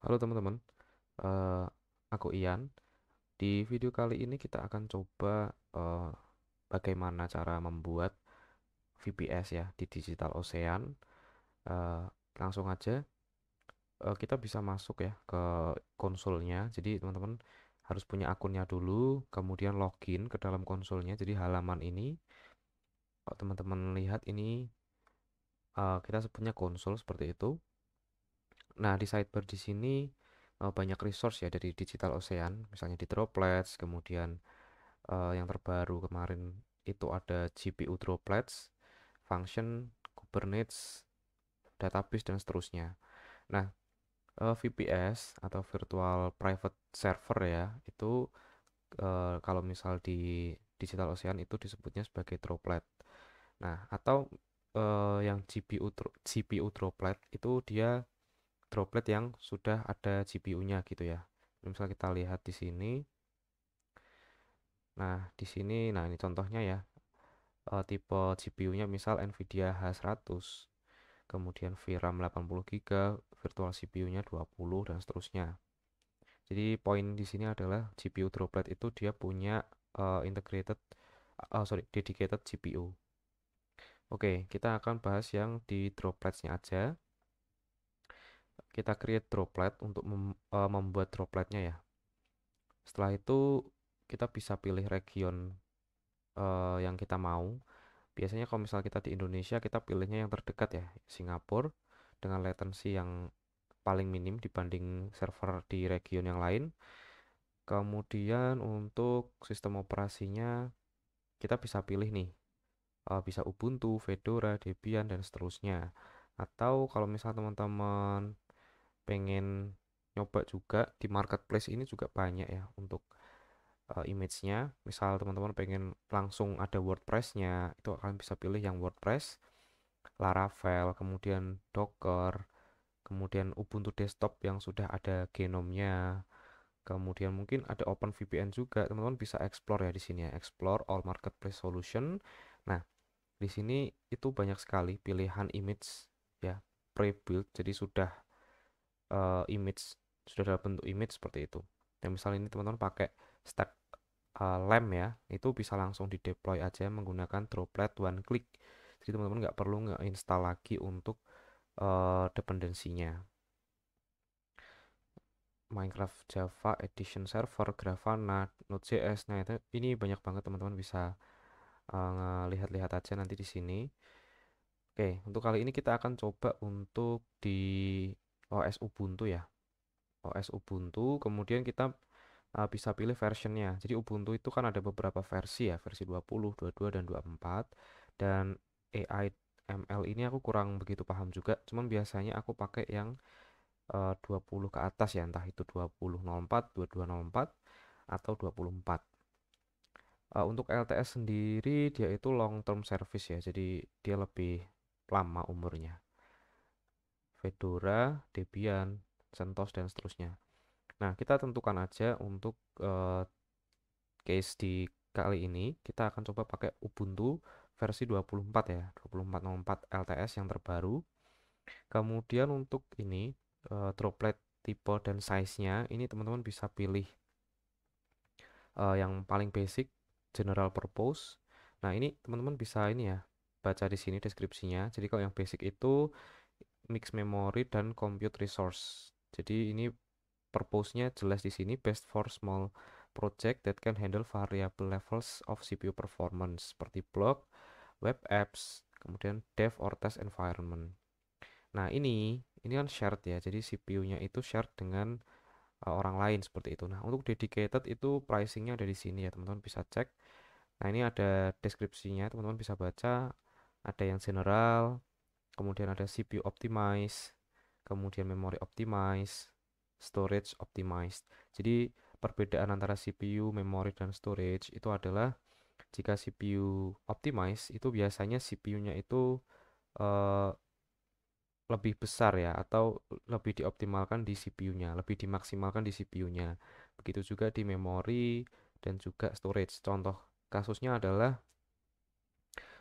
Halo teman-teman, eh, aku Ian. Di video kali ini kita akan coba bagaimana cara membuat VPS ya di Digital Ocean. Eh, Langsung aja, kita bisa masuk ya ke konsolnya. Jadi teman-teman harus punya akunnya dulu, kemudian login ke dalam konsolnya. Jadi halaman ini, kalau teman-teman lihat ini, kita sebutnya konsol seperti itu. Nah, di sidebar di sini banyak resource ya dari Digital Ocean, misalnya di Droplets, kemudian yang terbaru kemarin itu ada GPU Droplets, Function, Kubernetes, Database dan seterusnya. Nah, VPS atau Virtual Private Server ya, itu kalau misal di Digital Ocean itu disebutnya sebagai Droplet. Nah, atau yang GPU Droplet itu dia droplet yang sudah ada GPU-nya gitu ya. Misal kita lihat di sini. Nah, di sini nah ini contohnya ya. Tipe GPU-nya misal Nvidia H100, kemudian VRAM 80 GB, virtual CPU-nya 20 dan seterusnya. Jadi poin di sini adalah GPU droplet itu dia punya dedicated GPU. Oke, kita akan bahas yang di droplets-nya aja. Kita create droplet untuk membuat dropletnya ya. Setelah itu kita bisa pilih region yang kita mau. Biasanya kalau misal kita di Indonesia, kita pilihnya yang terdekat ya, Singapura dengan latency yang paling minim dibanding server di region yang lain. Kemudian untuk sistem operasinya kita bisa pilih nih, bisa Ubuntu, Fedora, Debian dan seterusnya. Atau kalau misal teman-teman pengen nyoba juga di marketplace ini juga banyak ya untuk image-nya. Misal teman-teman pengen langsung ada WordPress-nya, itu akan bisa pilih yang WordPress, Laravel, kemudian Docker, kemudian Ubuntu desktop yang sudah ada genomnya, kemudian mungkin ada OpenVPN juga. Teman-teman bisa explore ya di sini ya, explore all marketplace solution. Nah, di sini itu banyak sekali pilihan image ya, pre-built, jadi sudah image sudah dalam bentuk image seperti itu. Dan misalnya ini teman-teman pakai stack LAMP ya, itu bisa langsung di deploy aja menggunakan droplet one click. Jadi teman-teman nggak perlu nge-install lagi untuk dependensinya. Minecraft Java Edition Server, Grafana, Node.js. Nah, ini banyak banget teman-teman bisa lihat-lihat aja nanti di sini. Oke, untuk kali ini kita akan coba untuk di OS Ubuntu ya. OS Ubuntu, kemudian kita bisa pilih versionnya. Jadi Ubuntu itu kan ada beberapa versi ya, versi 20, 22, dan 24. Dan AI ML ini aku kurang begitu paham juga, cuman biasanya aku pakai yang 20 ke atas ya, entah itu 20.04, 22.04, atau 24. Untuk LTS sendiri dia itu long term service ya, jadi dia lebih lama umurnya. Fedora, Debian, CentOS dan seterusnya. Nah, kita tentukan aja untuk case di kali ini kita akan coba pakai Ubuntu versi 24 ya, 24.04 LTS yang terbaru. Kemudian untuk ini droplet tipe dan size-nya ini teman-teman bisa pilih yang paling basic, general purpose. Nah, ini teman-teman bisa ini ya, baca di sini deskripsinya. Jadi kalau yang basic itu mix memory dan compute resource. Jadi ini purpose-nya jelas di sini, best for small project that can handle variable levels of CPU performance seperti blog, web apps, kemudian dev or test environment. Nah, ini kan shared ya. Jadi CPU-nya itu shared dengan orang lain seperti itu. Nah, untuk dedicated itu pricingnya ada di sini ya, teman-teman bisa cek. Nah, ini ada deskripsinya, teman-teman bisa baca. Ada yang general, kemudian ada CPU optimize, kemudian memory optimize, storage optimized. Jadi perbedaan antara CPU, memory, dan storage itu adalah jika CPU optimize itu biasanya CPU-nya itu eh, lebih besar ya, atau lebih dioptimalkan di CPU-nya, lebih dimaksimalkan di CPU-nya. Begitu juga di memori dan juga storage. Contoh kasusnya adalah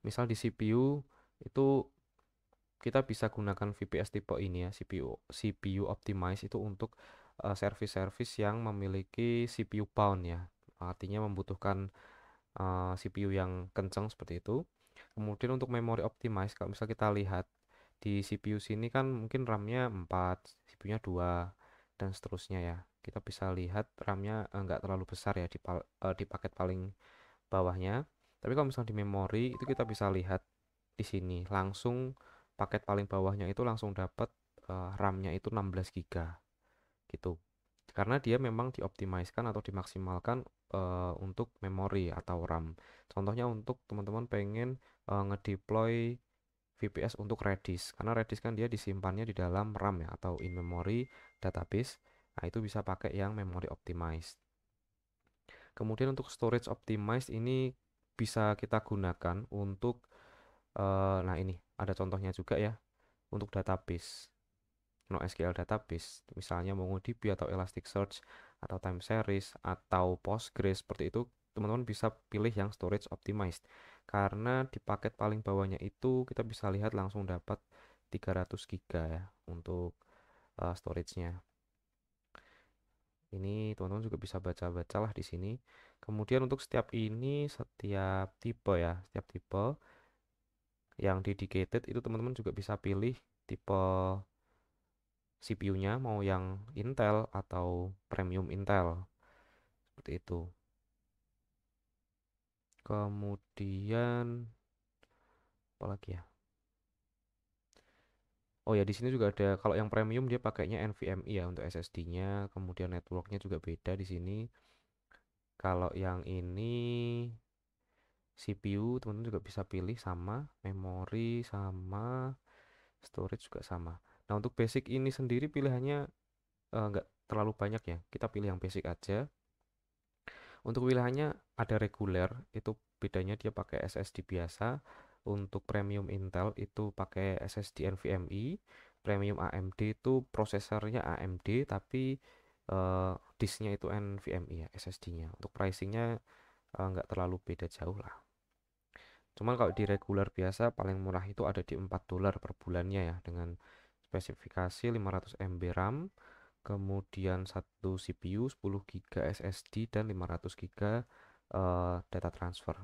misal di CPU itu kita bisa gunakan VPS tipe ini ya, CPU optimize itu untuk service-service yang memiliki CPU bound ya. Artinya membutuhkan CPU yang kencang seperti itu. Kemudian untuk memori optimize, kalau misal kita lihat di CPU sini kan mungkin RAM-nya 4, CPU-nya 2, dan seterusnya ya. Kita bisa lihat RAM-nya nggak terlalu besar ya di paket paling bawahnya. Tapi kalau misalnya di memori itu kita bisa lihat di sini langsung paket paling bawahnya itu langsung dapat RAM-nya itu 16 GB gitu. Karena dia memang dioptimiskan atau dimaksimalkan untuk memori atau RAM. Contohnya untuk teman-teman pengen ngedeploy VPS untuk Redis, karena Redis kan dia disimpannya di dalam RAM ya atau in memory database. Nah, itu bisa pakai yang memory optimized. Kemudian untuk storage optimized ini bisa kita gunakan untuk nah ini ada contohnya juga ya untuk database. NoSQL database, misalnya MongoDB atau Elasticsearch atau time series atau Postgres seperti itu, teman-teman bisa pilih yang storage optimized. Karena di paket paling bawahnya itu kita bisa lihat langsung dapat 300 GB ya untuk storage-nya. Ini teman-teman juga bisa baca-baca lah di sini. Kemudian untuk setiap tipe ya, setiap tipe yang dedicated itu teman-teman juga bisa pilih tipe CPU-nya mau yang Intel atau premium Intel seperti itu. Kemudian apa lagi ya? Oh ya, di sini juga ada kalau yang premium dia pakainya NVMe ya untuk SSD-nya, kemudian networknya juga beda di sini. Kalau yang ini CPU teman-teman juga bisa pilih sama, memori sama, storage juga sama. Nah, untuk basic ini sendiri pilihannya nggak terlalu banyak ya. Kita pilih yang basic aja. Untuk wilayahnya ada reguler, itu bedanya dia pakai SSD biasa. Untuk premium Intel itu pakai SSD NVMe. Premium AMD itu prosesornya AMD tapi disknya itu NVMe ya SSD-nya. Untuk pricingnya nggak terlalu beda jauh lah. Cuman kalau di reguler biasa paling murah itu ada di $4 per bulannya ya dengan spesifikasi 500 MB RAM, kemudian satu CPU, 10 GB SSD dan 500 GB data transfer.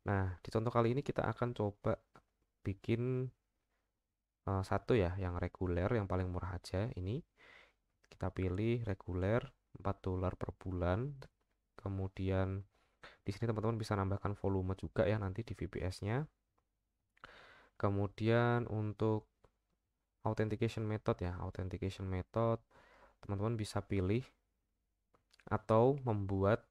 Nah, di contoh kali ini kita akan coba bikin satu ya yang reguler yang paling murah aja ini. Kita pilih reguler $4 per bulan. Kemudian di sini teman-teman bisa nambahkan volume juga ya nanti di VPS-nya. Kemudian untuk authentication method ya, authentication method teman-teman bisa pilih atau membuat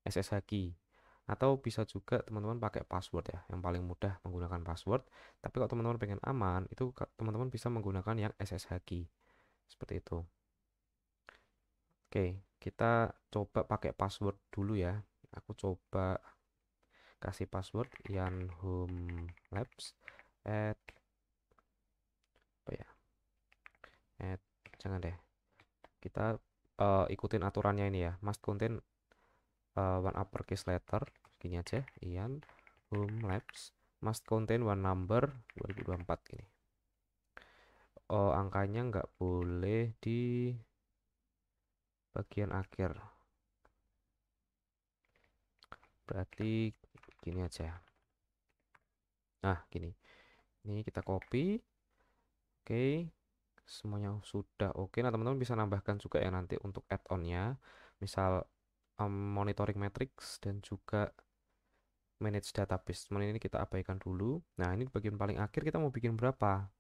SSH key atau bisa juga teman-teman pakai password ya, yang paling mudah menggunakan password. Tapi kalau teman-teman pengen aman itu teman-teman bisa menggunakan yang SSH key seperti itu. Oke, kita coba pakai password dulu ya. Aku coba kasih password yanhomlabs at apa ya, at jangan deh, kita ikutin aturannya ini ya, must contain one uppercase letter gini aja, Ian Home Labs must contain one number 2024 ini. Oh, angkanya nggak boleh di bagian akhir, berarti gini aja. Nah, gini, ini kita copy. Oke, semuanya sudah oke. Nah, teman-teman bisa nambahkan juga ya nanti untuk add-onnya, misal monitoring matrix dan juga manage database. Cuman ini kita abaikan dulu. Nah, ini bagian paling akhir kita mau bikin berapa.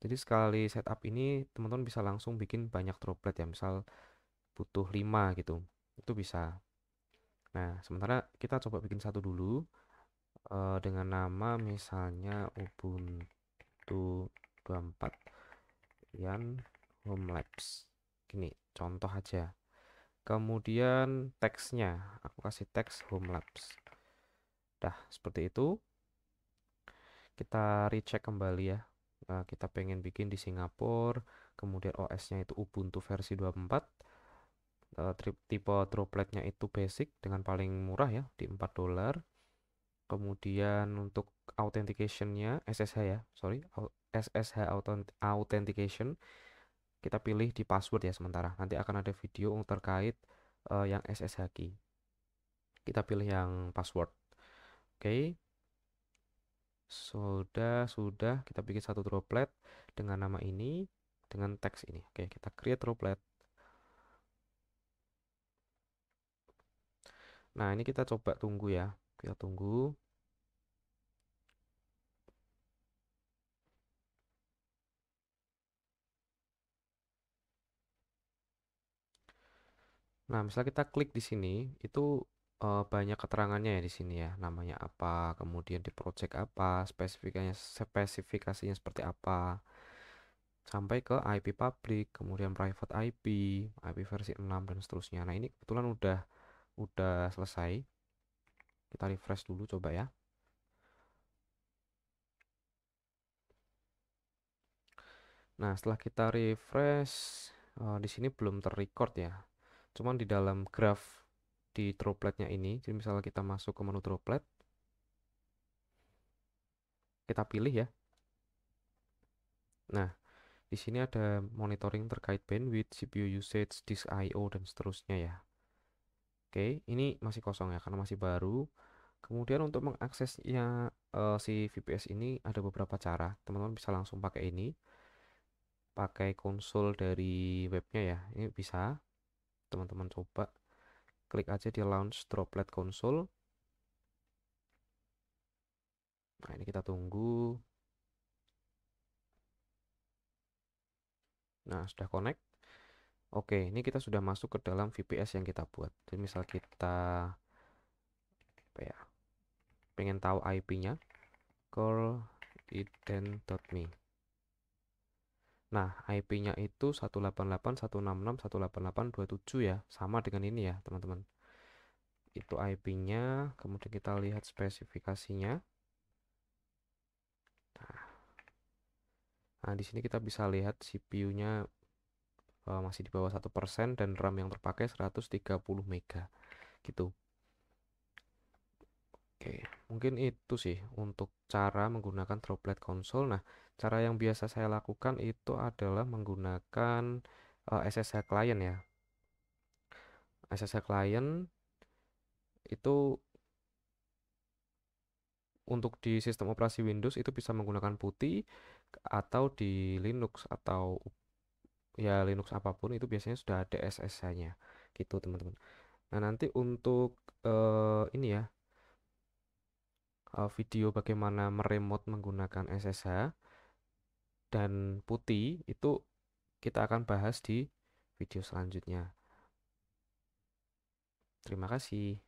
Jadi sekali setup ini teman-teman bisa langsung bikin banyak droplet ya. Misal butuh 5 gitu. Itu bisa. Nah, sementara kita coba bikin satu dulu dengan nama misalnya Ubuntu 24 Yan Home Labs. Gini, contoh aja. Kemudian teksnya, aku kasih teks Home Labs. Dah, seperti itu. Kita recheck kembali ya. Kita pengen bikin di Singapura, kemudian OS-nya itu Ubuntu versi 24. Tipe dropletnya itu basic dengan paling murah ya di $4. Kemudian untuk authentication-nya SSH ya, sorry, SSH authentication kita pilih di password ya sementara. Nanti akan ada video terkait yang SSH key. Kita pilih yang password. Oke. Sudah kita bikin satu droplet dengan nama ini, dengan teks ini. Oke, kita create droplet. Nah, ini kita coba tunggu ya. Kita tunggu. Nah, misalnya kita klik di sini, itu banyak keterangannya ya di sini ya. Namanya apa, kemudian di project apa, spesifikasinya seperti apa, sampai ke IP public, kemudian private IP versi 6 dan seterusnya. Nah, ini kebetulan udah selesai. Kita refresh dulu coba ya. Nah, setelah kita refresh, di sini belum terrecord ya. Cuman di dalam graph di dropletnya ini, jadi misalnya kita masuk ke menu droplet, kita pilih ya. Nah, di sini ada monitoring terkait bandwidth, CPU usage, disk I/O dan seterusnya ya. Oke, ini masih kosong ya karena masih baru. Kemudian untuk mengaksesnya si VPS ini ada beberapa cara. Teman-teman bisa langsung pakai ini, pakai konsol dari webnya ya. Ini bisa teman-teman coba klik aja di launch droplet console. Nah, ini kita tunggu. Nah, sudah connect. Oke, ini kita sudah masuk ke dalam VPS yang kita buat. Jadi misal kita apa ya, pengen tahu IP-nya, curl.iden.me. Nah, IP-nya itu 188.166.188.27 ya, sama dengan ini ya, teman-teman. Itu IP-nya, kemudian kita lihat spesifikasinya. Nah, di sini kita bisa lihat CPU-nya masih di bawah 1% dan RAM yang terpakai 130 MB gitu. Oke, mungkin itu sih untuk cara menggunakan droplet console. Nah, cara yang biasa saya lakukan itu adalah menggunakan SSH client ya. SSH client itu untuk di sistem operasi Windows itu bisa menggunakan PuTTY atau di Linux atau ya Linux apapun itu biasanya sudah ada SSH-nya gitu teman-teman. Nah, nanti untuk ini ya video bagaimana meremote menggunakan SSH dan PuTTY itu kita akan bahas di video selanjutnya. Terima kasih.